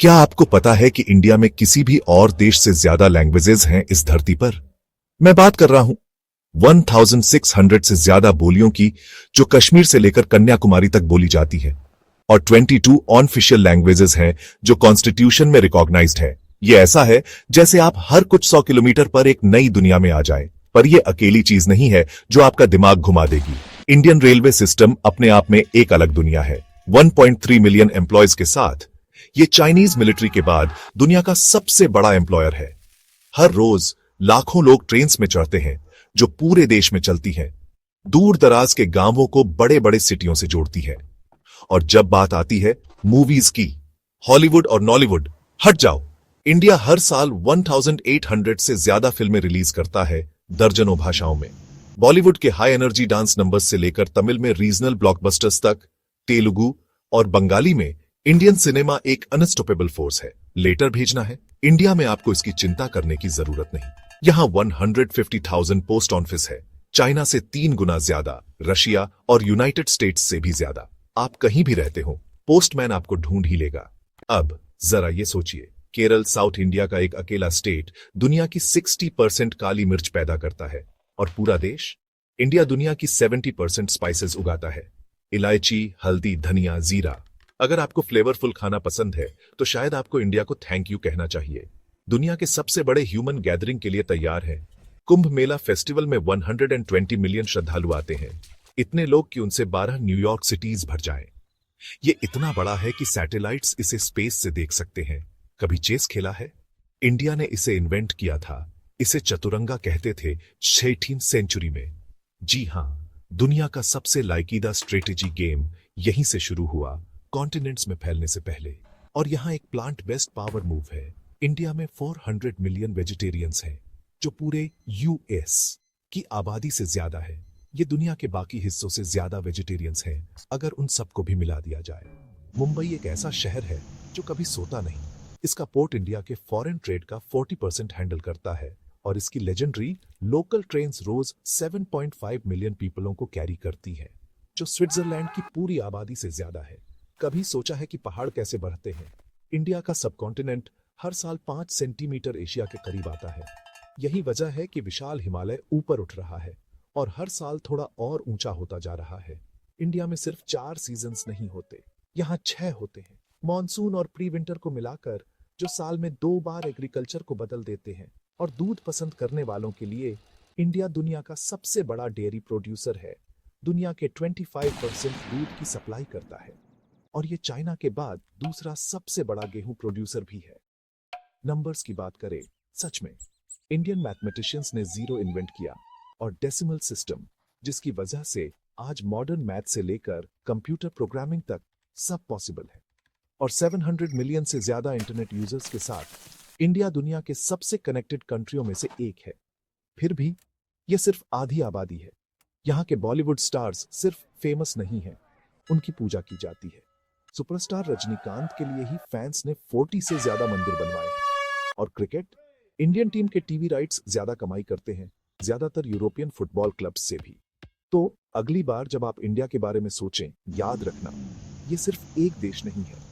क्या आपको पता है कि इंडिया में किसी भी और देश से ज्यादा लैंग्वेजेस हैं इस धरती पर? मैं बात कर रहा हूं 1600 से ज्यादा बोलियों की, जो कश्मीर से लेकर कन्याकुमारी तक बोली जाती है, और 22 ऑनऑफिशियल लैंग्वेजेस हैं जो कॉन्स्टिट्यूशन में रिकॉग्नाइज्ड है। ये ऐसा है जैसे आप हर कुछ 100 किलोमीटर पर एक नई दुनिया में आ जाएं। पर यह अकेली चीज नहीं है जो आपका दिमाग घुमा देगी। इंडियन रेलवे सिस्टम अपने आप में एक अलग दुनिया है। 1.3 मिलियन एम्प्लॉयज के साथ ये चाइनीज मिलिट्री के बाद दुनिया का सबसे बड़ा एम्प्लॉयर है। हर रोज लाखों लोग ट्रेन्स में चढ़ते हैं जो पूरे देश में चलती हैं, दूर दराज के गांवों को बड़े बड़े सिटियों से जोड़ती है। और जब बात आती है मूवीज की, हॉलीवुड और नॉलीवुड हट जाओ, इंडिया हर साल 1800 से ज्यादा फिल्में रिलीज करता है, दर्जनों भाषाओं में। बॉलीवुड के हाई एनर्जी डांस नंबर्स से लेकर तमिल में रीजनल ब्लॉकबस्टर्स तक, तेलुगु और बंगाली में इंडियन सिनेमा एक अनस्टॉपेबल फोर्स है। लेटर भेजना है, इंडिया में आपको इसकी चिंता करने की जरूरत नहीं। यहां 150,000 पोस्ट ऑफिस है, चाइना से 3 गुना ज्यादा, रशिया और यूनाइटेड स्टेट्स से भी ज्यादा। आप कहीं भी रहते हो, पोस्टमैन आपको ढूंढ ही लेगा। अब जरा ये सोचिए, केरल साउथ इंडिया का एक अकेला स्टेट दुनिया की 60% काली मिर्च पैदा करता है, और पूरा देश, इंडिया दुनिया की 70% स्पाइसेस उगाता है। इलायची, हल्दी, धनिया, जीरा। अगर आपको फ्लेवरफुल खाना पसंद है तो शायद आपको इंडिया को थैंक यू कहना चाहिए। दुनिया के सबसे बड़े ह्यूमन गैदरिंग के लिए तैयार है। कुंभ मेला फेस्टिवल में 120 मिलियन श्रद्धालु आते हैं, इतने लोग कि उनसे 12 न्यूयॉर्क सिटीज भर जाएं। ये इतना बड़ा है कि सैटेलाइट्स इसे स्पेस से देख सकते हैं। कभी चेस खेला है? इंडिया ने इसे इन्वेंट किया था। इसे चतुरंगा कहते थे 16वीं सेंचुरी में। जी हां, दुनिया का सबसे लाइकीदा स्ट्रेटेजी गेम यहीं से शुरू हुआ, कॉन्टिनेंट्स में फैलने से पहले। और यहां एक प्लांट बेस्ड पावर मूव है। इंडिया में 400 मिलियन वेजिटेरियंस हैं, जो पूरे यूएस की आबादी से ज्यादा है। ये दुनिया के बाकी हिस्सों से ज्यादा वेजिटेरियंस हैं, अगर उन सबको भी मिला दिया जाए। मुंबई एक ऐसा शहर है जो कभी सोता नहीं। इसका पोर्ट इंडिया के फॉरेन ट्रेड का 40% हैंडल करता है, और इसकी लेजेंडरी लोकल ट्रेन्स रोज 7.5 मिलियन पीपलों को कैरी करती है, जो स्विट्जरलैंड की पूरी आबादी से ज्यादा है। कभी सोचा है कि पहाड़ कैसे बढ़ते हैं? इंडिया का सबकॉन्टिनेंट हर साल 5 सेंटीमीटर एशिया के करीब आता है। यही वजह है कि विशाल हिमालय ऊपर उठ रहा है और हर साल थोड़ा और ऊंचा होता जा रहा है। इंडिया में सिर्फ 4 सीजन्स नहीं होते, यहाँ 6 होते हैं। मॉनसून और प्री विंटर को मिलाकर, जो साल में 2 बार एग्रीकल्चर को बदल देते हैं। और दूध पसंद करने वालों के लिए इंडिया दुनिया का सबसे बड़ा डेयरी प्रोड्यूसर है। दुनिया के 25% दूध की सप्लाई करता है, और ये चाइना के बाद दूसरा सबसे बड़ा गेहूं प्रोड्यूसर भी है। नंबर्स की बात करें, सच में इंडियन मैथमेटिशियंस ने जीरो इन्वेंट किया और डेसिमल सिस्टम, जिसकी वजह से आज मॉडर्न मैथ से लेकर कंप्यूटर प्रोग्रामिंग तक सब पॉसिबल है। और 700 मिलियन से ज्यादा इंटरनेट यूजर्स के साथ इंडिया दुनिया के सबसे कनेक्टेड कंट्रियों में से एक है। फिर भी यह सिर्फ आधी आबादी है। यहाँ के बॉलीवुड स्टार्स सिर्फ फेमस नहीं है, उनकी पूजा की जाती है। सुपरस्टार रजनीकांत के लिए ही फैंस ने 40 से ज्यादा मंदिर बनवाए हैं। और क्रिकेट, इंडियन टीम के टीवी राइट्स ज्यादा कमाई करते हैं, ज्यादातर यूरोपियन फुटबॉल क्लब्स से भी। तो अगली बार जब आप इंडिया के बारे में सोचें, याद रखना, ये सिर्फ एक देश नहीं है।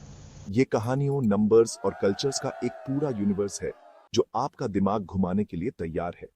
ये कहानियों, नंबर्स और कल्चर्स का एक पूरा यूनिवर्स है, जो आपका दिमाग घुमाने के लिए तैयार है।